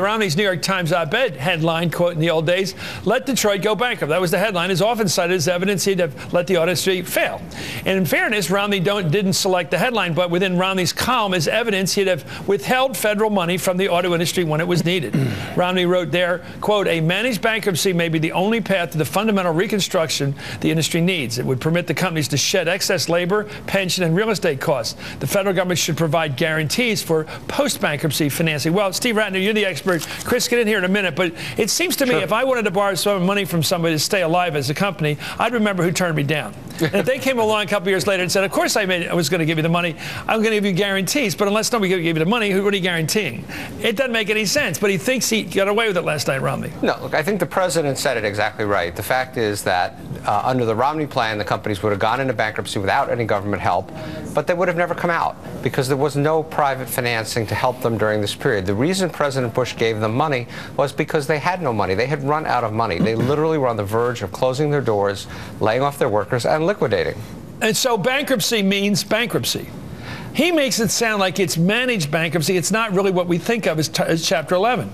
Romney's New York Times op-ed headline, quote, in the old days, "Let Detroit go bankrupt." That was the headline. Is often cited as evidence he'd have let the auto industry fail. And in fairness, Romney didn't select the headline, but within Romney's column is evidence he'd have withheld federal money from the auto industry when it was needed. Romney wrote there, quote, "A managed bankruptcy may be the only path to the fundamental reconstruction the industry needs. It would permit the companies to shed excess labor, pension, and real estate costs. The federal government should provide guarantees for post-bankruptcy financing." Well, Steve Rattner, you're the expert. Chris, get in here in a minute, but it seems to me if I wanted to borrow some money from somebody to stay alive as a company, I'd remember who turned me down. And if they came along a couple years later and said, "Of course I was going to give you the money, I'm going to give you guarantees, but unless nobody gave you the money, what are you guaranteeing?" It doesn't make any sense, but he thinks he got away with it last night, Romney. No, look, I think the president said it exactly right. The fact is that under the Romney plan, the companies would have gone into bankruptcy without any government help, but they would have never come out because there was no private financing to help them during this period. The reason President Bush gave them money was because they had no money. They had run out of money. They literally were on the verge of closing their doors, laying off their workers, and liquidating. And so bankruptcy means bankruptcy. He makes it sound like it's managed bankruptcy. It's not really what we think of as Chapter 11.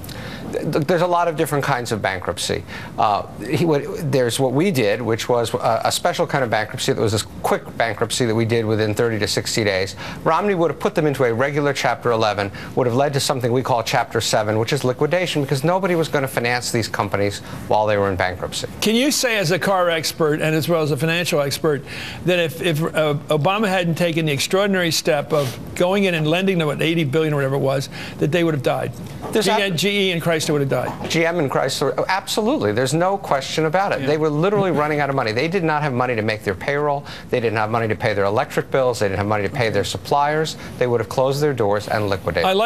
There's a lot of different kinds of bankruptcy. There's what we did, which was a special kind of bankruptcy that was this quick bankruptcy that we did within 30 to 60 days. Romney would have put them into a regular Chapter 11, would have led to something we call Chapter 7, which is liquidation, because nobody was going to finance these companies while they were in bankruptcy. Can you say, as a car expert and as well as a financial expert, that if Obama hadn't taken the extraordinary step of going in and lending them at $80 billion or whatever it was, that they would have died? GE and Chrysler would have died. GM and Chrysler, absolutely. There's no question about it. Yeah. They were literally running out of money. They did not have money to make their payroll. They didn't have money to pay their electric bills. They didn't have money to pay their suppliers. They would have closed their doors and liquidated.